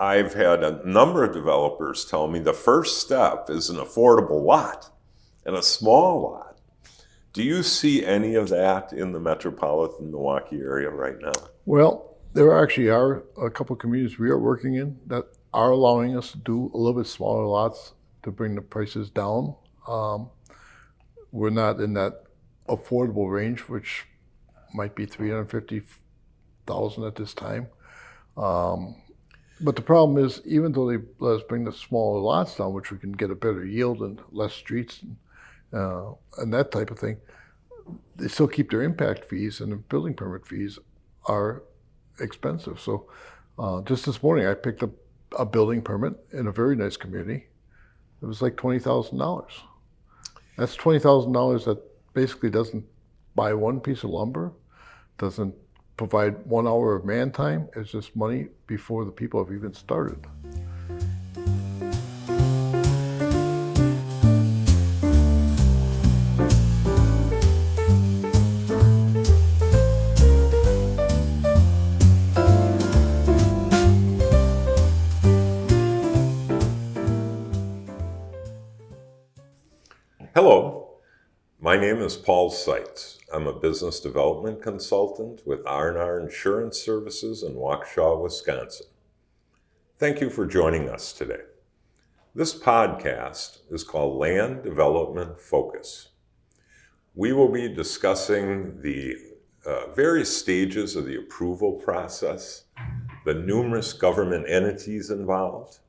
I've had a number of developers tell me the first step is an affordable lot and a small lot. Do you see any of that in the metropolitan Milwaukee area right now? Well, there actually are a couple of communities we are working in that are allowing us to do a little bit smaller lots to bring the prices down. We're not in that affordable range, which might be $350,000 at this time. But the problem is, even though they let us bring the smaller lots down, which we can get a better yield and less streets and that type of thing, they still keep their impact fees, and the building permit fees are expensive. So just this morning, I picked up a building permit in a very nice community. It was like $20,000. That's $20,000 that basically doesn't buy one piece of lumber, doesn't provide 1 hour of man time. It's just money before the people have even started. Hello, my name is Paul Seitz. I'm a business development consultant with R&R Insurance Services in Waukesha, Wisconsin. Thank you for joining us today. This podcast is called Land Development Focus. We will be discussing the various stages of the approval process, the numerous government entities involved.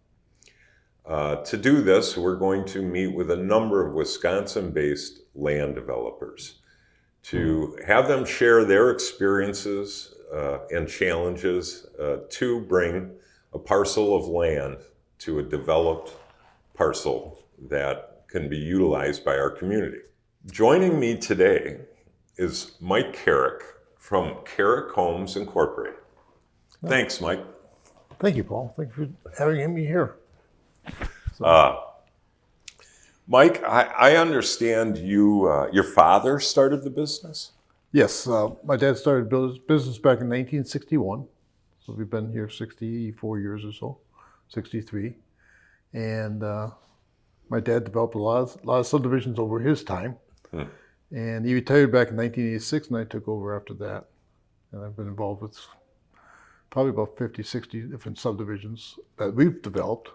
To do this, we're going to meet with a number of Wisconsin-based land developers to have them share their experiences and challenges to bring a parcel of land to a developed parcel that can be utilized by our community. Joining me today is Mike Kaerek from Kaerek Homes Incorporated. Thanks, Mike. Thank you, Paul. Thank you for having me here. Mike, I understand your father started the business? Yes, my dad started business back in 1961. So we've been here 64 years or so, 63. And my dad developed a lot of subdivisions over his time. And he retired back in 1986, and I took over after that. And I've been involved with probably about 50, 60 different subdivisions that we've developed.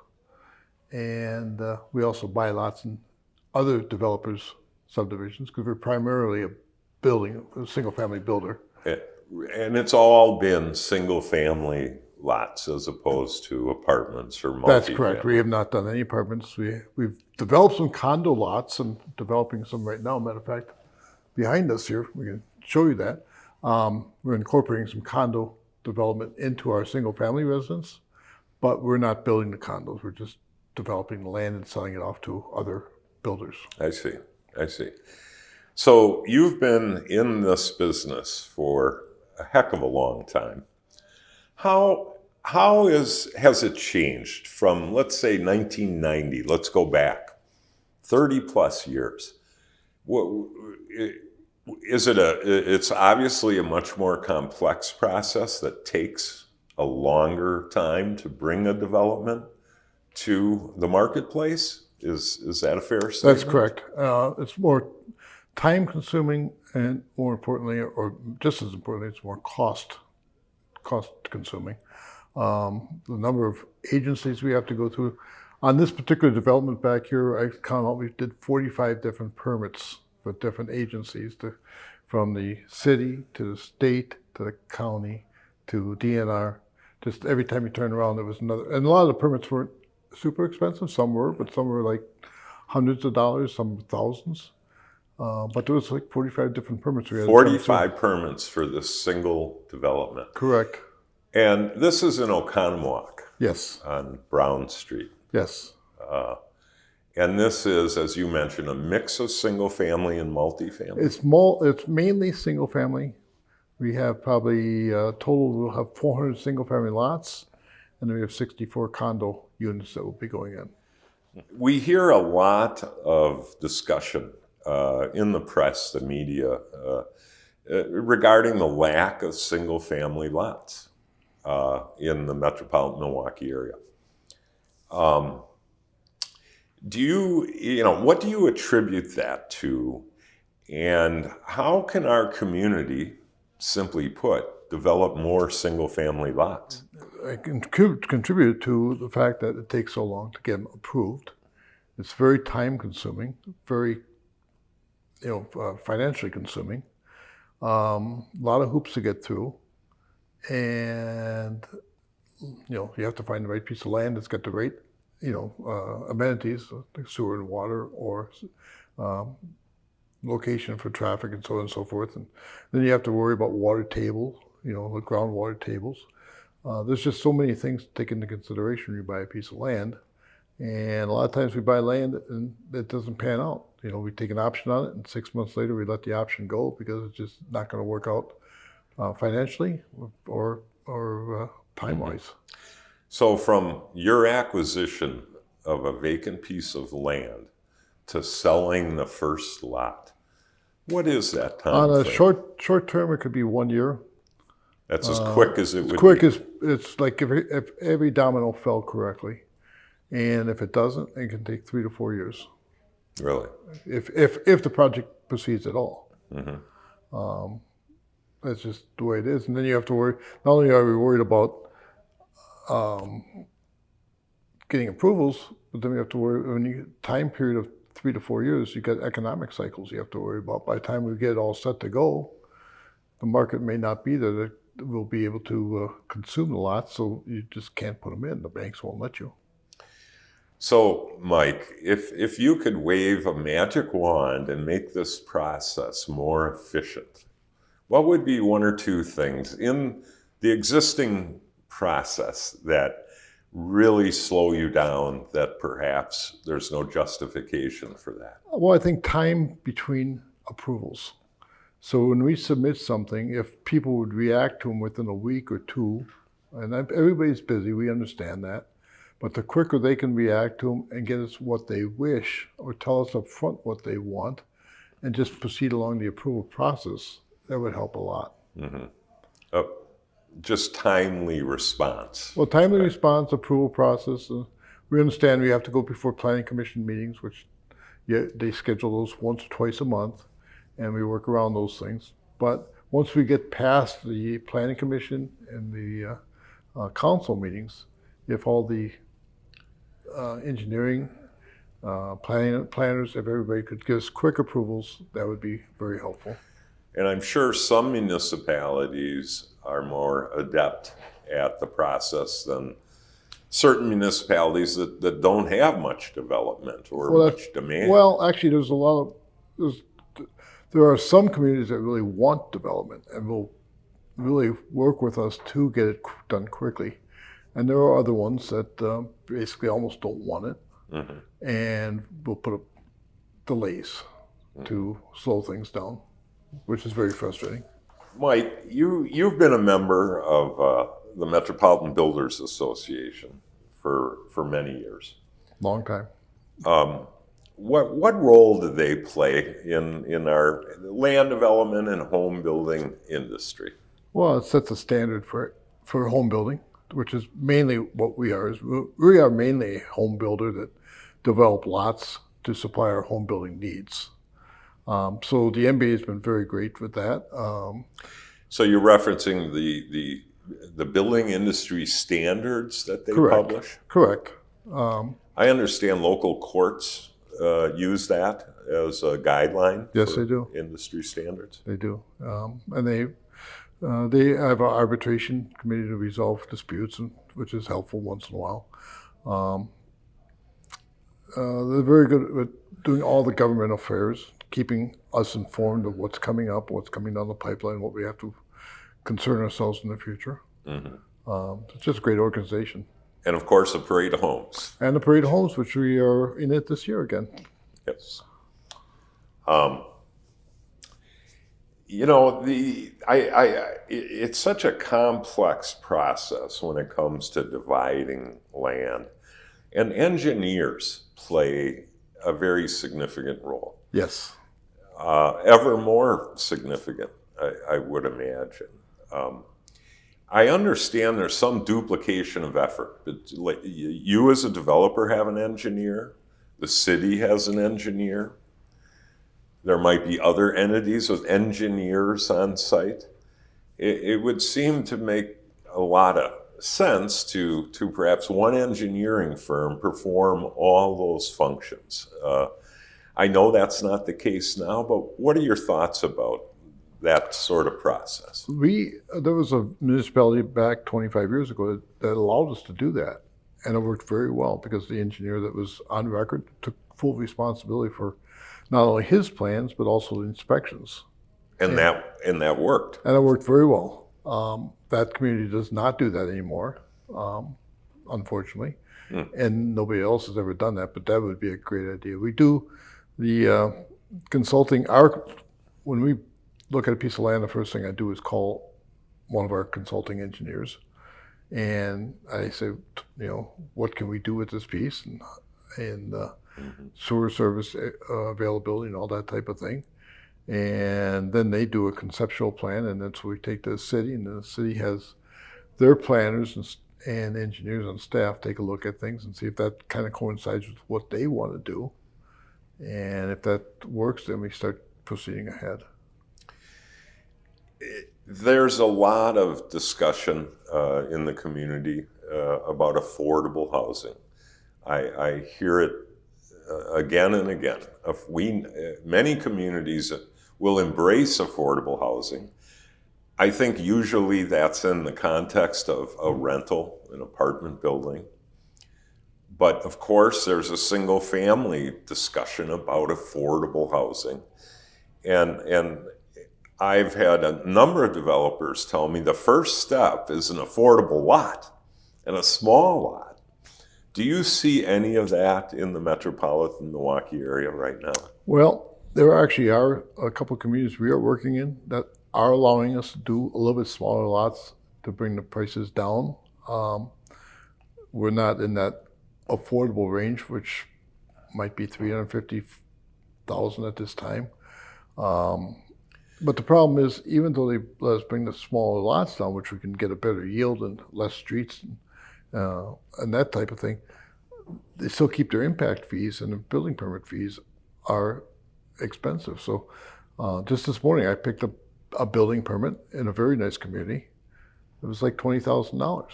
And we also buy lots in other developers' subdivisions because we're primarily a single-family builder. And it's all been single-family lots as opposed to apartments or multifamily. That's correct. We have not done any apartments. We've developed some condo lots and developing some right now. Matter of fact, behind us here, we can show you that. We're incorporating some condo development into our single-family residence, but we're not building the condos. We're just developing the land and selling it off to other builders. I see. So you've been in this business for a heck of a long time. How has it changed from, let's say, 1990? Let's go back 30 plus years. It's obviously a much more complex process that takes a longer time to bring a development to the marketplace? Is that a fair statement? That's correct. It's more time consuming, and more importantly, or just as importantly, it's more cost consuming. The number of agencies we have to go through. On this particular development back here, I count out, we did 45 different permits for different agencies, from the city to the state to the county to DNR. Just every time you turn around, there was another. And a lot of the permits weren't super expensive. Some were, but some were like hundreds of dollars, some thousands. But there was like 45 different permits. 45 permits for this single development. Correct. And this is in Oconomowoc. Yes. On Brown Street. Yes. And this is, as you mentioned, a mix of single family and multifamily. It's mainly single family. We have probably total, we'll have 400 single family lots, and then we have 64 condo units that will be going in. We hear a lot of discussion in the press, the media, regarding the lack of single family lots. in the metropolitan Milwaukee area. What do you attribute that to? And how can our community, simply put, develop more single-family lots? I can contribute to the fact that it takes so long to get them approved. It's very time-consuming, very, financially consuming. A lot of hoops to get through, and you have to find the right piece of land that's got the right, amenities like sewer and water, or location for traffic, and so on and so forth. And then you have to worry about water table, the groundwater tables. There's just so many things to take into consideration when you buy a piece of land. And a lot of times we buy land and it doesn't pan out. We take an option on it, and 6 months later we let the option go because it's just not going to work out financially or time-wise. So from your acquisition of a vacant piece of land to selling the first lot, what is that time On a frame? short term, it could be 1 year. That's as quick as it would Quick be. as it's like if every domino fell correctly, and if it doesn't, it can take 3 to 4 years. Really? If the project proceeds at all. Mm-hmm. That's just the way it is. And then you have to worry. Not only are we worried about getting approvals, but then we have to worry when you time period of 3 to 4 years. You got economic cycles you have to worry about. By the time we get it all set to go, the market may not be there that will be able to consume the lots, so you just can't put them in. The banks won't let you. So, Mike, if you could wave a magic wand and make this process more efficient, what would be 1 or 2 things in the existing process that really slow you down, that perhaps there's no justification for that? Well, I think time between approvals. So when we submit something, if people would react to them within a week or 2, and everybody's busy, we understand that, but the quicker they can react to them and get us what they wish, or tell us up front what they want, and just proceed along the approval process, that would help a lot. Mm-hmm. Just timely response. Well, timely response, approval process. We understand we have to go before planning commission meetings, which they schedule those once or twice a month, and we work around those things. But once we get past the planning commission and the council meetings, if all the engineering planners, if everybody could give us quick approvals, that would be very helpful. And I'm sure some municipalities are more adept at the process than certain municipalities that don't have much development or much demand. Well, actually, there are some communities that really want development and will really work with us to get it done quickly. And there are other ones that basically almost don't want it, mm-hmm. and will put up delays to slow things down, which is very frustrating. Mike, you've been a member of the Metropolitan Builders Association for many years. Long time. What role do they play in our land development and home building industry? Well, it sets a standard for home building, which is mainly what we are. We are mainly a home builder that develop lots to supply our home building needs. So the MBA has been very great with that. So you're referencing the building industry standards that they publish? Correct. I understand local courts use that as a guideline. Yes, they do. Industry standards. They do, and they have an arbitration committee to resolve disputes, which is helpful once in a while. They're very good at doing all the government affairs, keeping us informed of what's coming up, what's coming down the pipeline, what we have to concern ourselves in the future. Mm-hmm. It's just a great organization. And of course, the Parade of Homes. And the Parade of Homes, which we are in it this year again. Yes. It's such a complex process when it comes to dividing land, and engineers play a very significant role. Yes. Ever more significant, I would imagine. I understand there's some duplication of effort, but you as a developer have an engineer, the city has an engineer, there might be other entities with engineers on site. It would seem to make a lot of sense to perhaps one engineering firm perform all those functions. I know that's not the case now, but what are your thoughts about that sort of process? There was a municipality back 25 years ago that allowed us to do that, and it worked very well because the engineer that was on record took full responsibility for not only his plans but also the inspections. And that worked. And it worked very well. That community does not do that anymore, unfortunately, and nobody else has ever done that. But that would be a great idea. We do the consulting. When we look at a piece of land, the first thing I do is call one of our consulting engineers, and I say, what can we do with this piece, and sewer service availability and all that type of thing. And then they do a conceptual plan, and then so we take to the city, and the city has their planners and engineers on staff take a look at things and see if that kind of coincides with what they want to do. And if that works, then we start proceeding ahead. There's a lot of discussion in the community about affordable housing. I hear it again and again. Many communities will embrace affordable housing. I think usually that's in the context of a rental, an apartment building. But of course, there's a single family discussion about affordable housing. And I've had a number of developers tell me the first step is an affordable lot and a small lot. Do you see any of that in the metropolitan Milwaukee area right now? Well, there actually are a couple of communities we are working in that are allowing us to do a little bit smaller lots to bring the prices down. We're not in that affordable range, which might be $350,000 at this time. But the problem is, even though they let us bring the smaller lots down, which we can get a better yield and less streets and that type of thing, they still keep their impact fees, and the building permit fees are expensive. So just this morning, I picked up a building permit in a very nice community. It was like $20,000.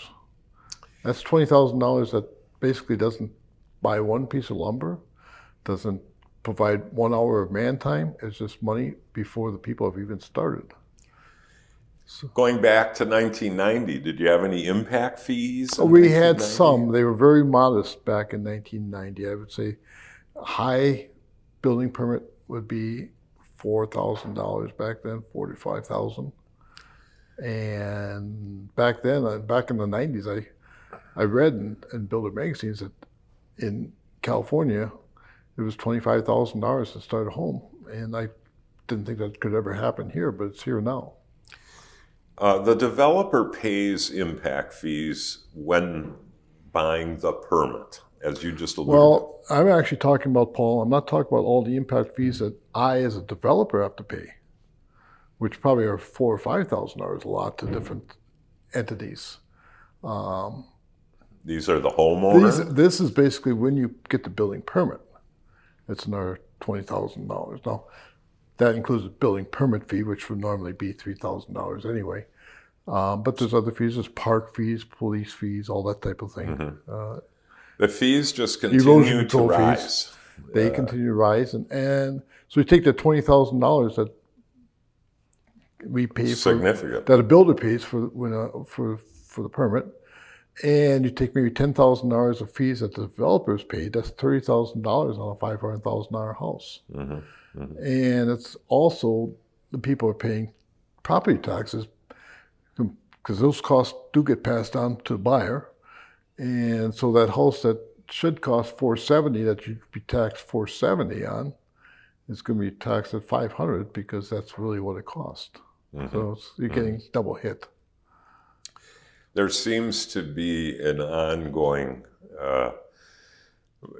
That's $20,000 that basically doesn't buy one piece of lumber, doesn't provide 1 hour of man time. It's just money before the people have even started. So, going back to 1990, did you have any impact fees? We had some. They were very modest back in 1990. I would say a high building permit would be $4,000 back then, $45,000. And back then, back in the 90s, I read in builder magazines that in California, it was $25,000 to start a home. And I didn't think that could ever happen here, but it's here now. The developer pays impact fees when buying the permit, as you just alluded to. Well, I'm actually talking about, Paul, I'm not talking about all the impact fees that I, as a developer, have to pay, which probably are $4,000 or $5,000 a lot to different entities. These are the homeowner? This is basically when you get the building permit. It's another $20,000. Now, that includes a building permit fee, which would normally be $3,000 anyway. But there's other fees, there's park fees, police fees, all that type of thing. Mm-hmm. The fees just continue to rise. Fees, they continue to rise. And so we take the $20,000 that we pay significant. That a builder pays for the permit, and you take maybe $10,000 of fees that the developers paid. That's $30,000 on a $500,000 house. Mm-hmm. Mm-hmm. And it's also the people are paying property taxes because those costs do get passed on to the buyer. And so that house that should cost $470 that you'd be taxed $470 on is going to be taxed at $500 because that's really what it cost. Mm-hmm. So you're getting double hit. There seems to be an ongoing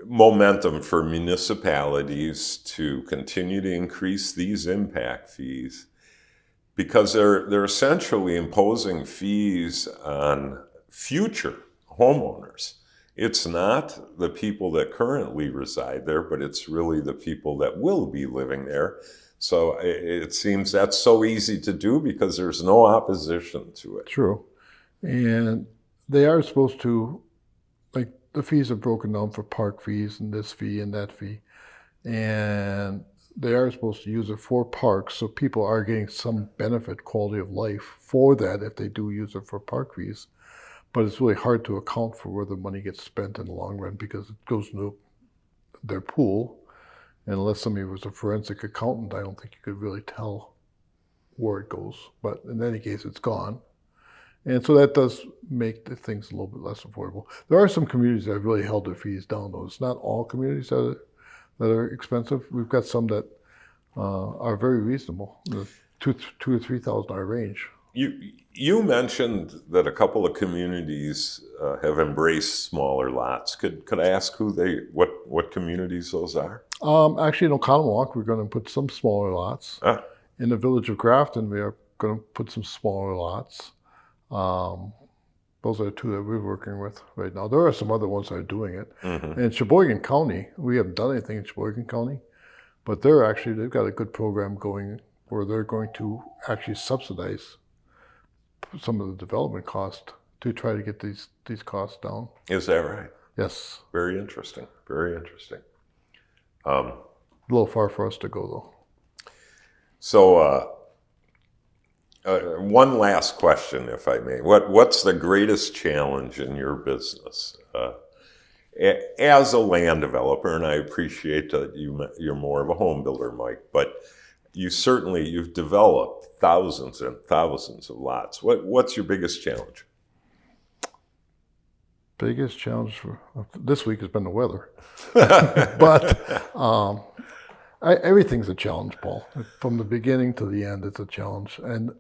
momentum for municipalities to continue to increase these impact fees. because they're essentially imposing fees on future homeowners. It's not the people that currently reside there, but it's really the people that will be living there. So it seems that's so easy to do because there's no opposition to it. True. And they are supposed to, like, the fees are broken down for park fees and this fee and that fee. And they are supposed to use it for parks, so people are getting some benefit, quality of life for that if they do use it for park fees. But it's really hard to account for where the money gets spent in the long run because it goes into their pool. And unless somebody was a forensic accountant, I don't think you could really tell where it goes. But in any case, it's gone. And so that does make the things a little bit less affordable. There are some communities that have really held their fees down, though. It's not all communities that are expensive. We've got some that are very reasonable, the $2,000 or $3,000 range. You mentioned that a couple of communities have embraced smaller lots. Could I ask what communities those are? Actually, in Oconomowoc, we're going to put some smaller lots. In the village of Grafton, we are going to put some smaller lots. Those are the two that we're working with right now. There are some other ones that are doing it. Mm-hmm. In Sheboygan County, we haven't done anything in Sheboygan County, but they've got a good program going where they're going to actually subsidize some of the development cost to try to get these costs down. Is that right? Yes. Very interesting. Very interesting. A little far for us to go, though. So, one last question, if I may. What's the greatest challenge in your business as a land developer? And I appreciate that you're more of a home builder, Mike, but you've developed thousands and thousands of lots. What's your biggest challenge? Biggest challenge for this week has been the weather, but everything's a challenge, Paul. From the beginning to the end, it's a challenge, and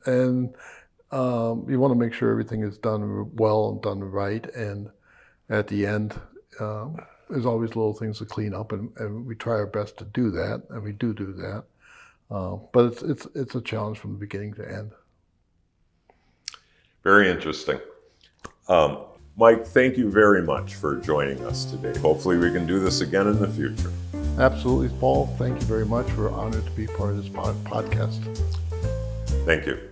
you want to make sure everything is done well and done right. And at the end, there's always little things to clean up, and we try our best to do that, and we do that. But it's a challenge from the beginning to end. Very interesting. Mike, thank you very much for joining us today. Hopefully we can do this again in the future. Absolutely, Paul. Thank you very much. We're honored to be part of this podcast. Thank you.